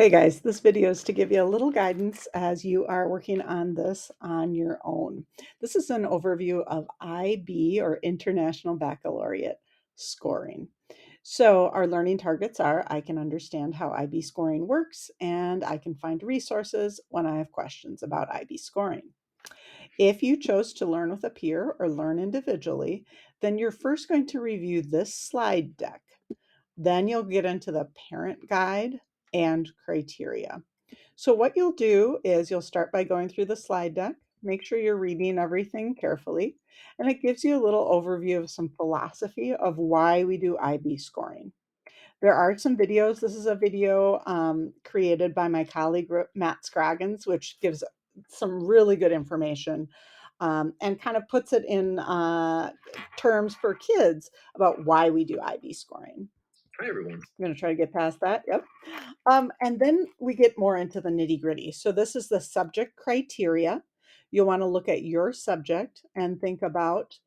Hey guys, this video is to give you a little guidance as you are working on this on your own. This is an overview of IB or International Baccalaureate scoring. So our learning targets are I can understand how IB scoring works and I can find resources when I have questions about IB scoring. If you chose to learn with a peer or learn individually, then you're first going to review this slide deck. Then you'll get into the parent guide and criteria. So what you'll do is you'll start by going through the slide deck, make sure you're reading everything carefully, and it gives you a little overview of some philosophy of why we do IB scoring. There are some videos. This is a video created by my colleague Matt Scroggins, which gives some really good information and kind of puts it in terms for kids about why we do IB scoring. Hi, everyone. I'm going to try to get past that. Yep. And then we get more into the nitty gritty. So this is the subject criteria. You'll want to look at your subject and think about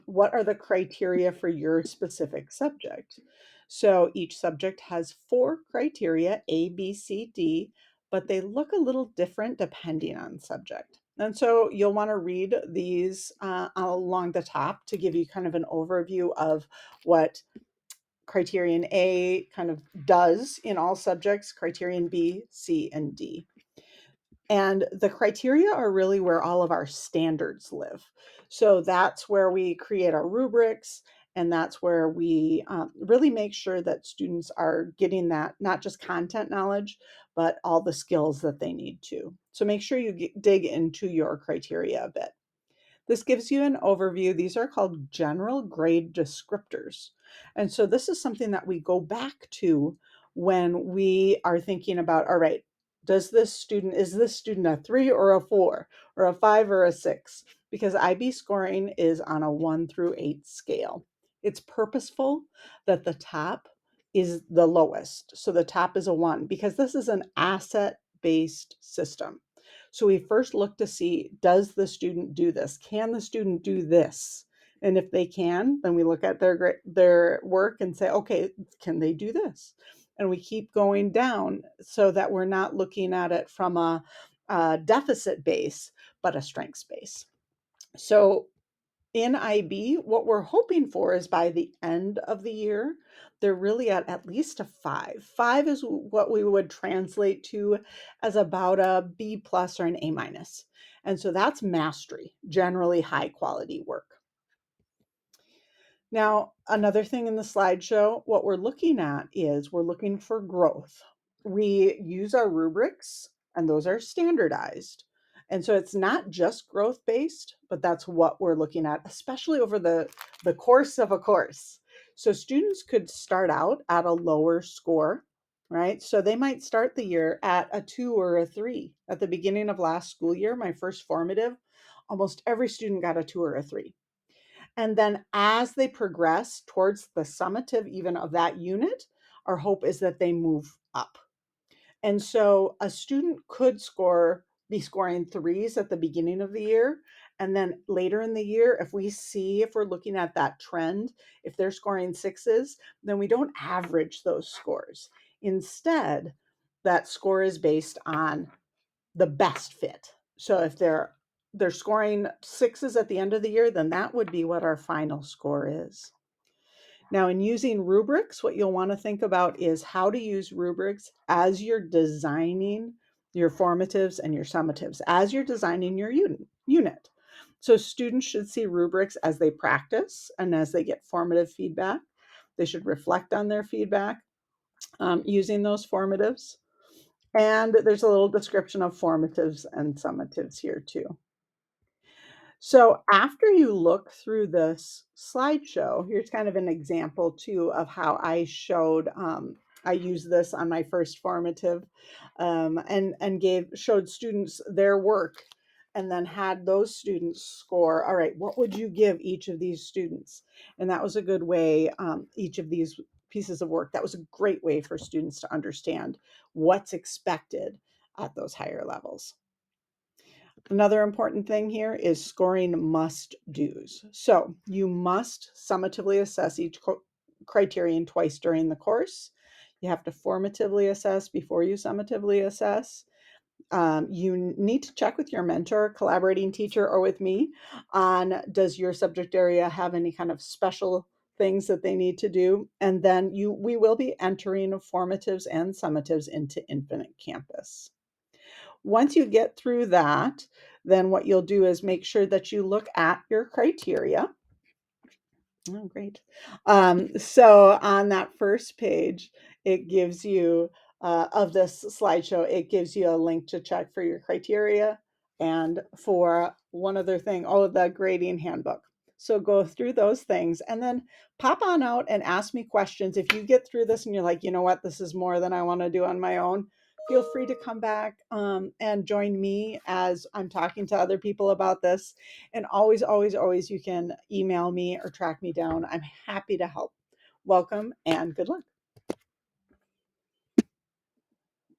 what are the criteria for your specific subject. So each subject has 4 criteria, A, B, C, D, but they look a little different depending on subject. And so you'll want to read these along the top to give you kind of an overview of what criterion A kind of does in all subjects, criterion B, C, and D. And the criteria are really where all of our standards live. So that's where we create our rubrics, and that's where we really make sure that students are getting that not just content knowledge, but all the skills that they need to. So make sure you dig into your criteria a bit. This gives you an overview. These are called general grade descriptors. And so this is something that we go back to when we are thinking about, all right, is this student a 3 or a 4 or a 5 or a 6? Because IB scoring is on a 1 through 8 scale. It's purposeful that the top is the lowest. So the top is a 1 because this is an asset-based system. So we first look to see, does the student do this? Can the student do this? And if they can, then we look at their work and say, okay, can they do this? And we keep going down so that we're not looking at it from a deficit base, but a strengths base. So in IB, what we're hoping for is by the end of the year, they're really at least a 5. 5 is what we would translate to as about a B plus or an A minus. And so that's mastery, generally high quality work. Now, another thing in the slideshow, what we're looking at is we're looking for growth. We use our rubrics, and those are standardized. And so it's not just growth based, but that's what we're looking at, especially over the course of a course. So students could start out at a lower score, right? So they might start the year at a 2 or a 3. At the beginning of last school year, my first formative, almost every student got a 2 or a 3. And then as they progress towards the summative even of that unit, our hope is that they move up. And so a student could be scoring 3s at the beginning of the year. And then later in the year, if we're looking at that trend, if they're scoring 6s, then we don't average those scores. Instead, that score is based on the best fit. So if they're scoring 6s at the end of the year, then that would be what our final score is. Now, in using rubrics, what you'll want to think about is how to use rubrics as you're designing your formatives and your summatives, as you're designing your unit. So students should see rubrics as they practice and as they get formative feedback. They should reflect on their feedback using those formatives. And there's a little description of formatives and summatives here too. So after you look through this slideshow, here's kind of an example too of how I I used this on my first formative and showed students their work and then had those students score, all right, what would you give each of these students? And that was a good way, each of these pieces of work, that was a great way for students to understand what's expected at those higher levels. Another important thing here is scoring must-dos. So you must summatively assess each criterion twice during the course. You have to formatively assess before you summatively assess. You need to check with your mentor, collaborating teacher, or with me on, does your subject area have any kind of special things that they need to do? And then we will be entering formatives and summatives into Infinite Campus. Once you get through that, then what you'll do is make sure that you look at your criteria. Oh, great. So on that first page, it gives you, of this slideshow, it gives you a link to check for your criteria and for one other thing, oh, the grading handbook. So go through those things and then pop on out and ask me questions. If you get through this and you're like, you know what, this is more than I want to do on my own, feel free to come back and join me as I'm talking to other people about this. And always, always, always, you can email me or track me down. I'm happy to help. Welcome and good luck.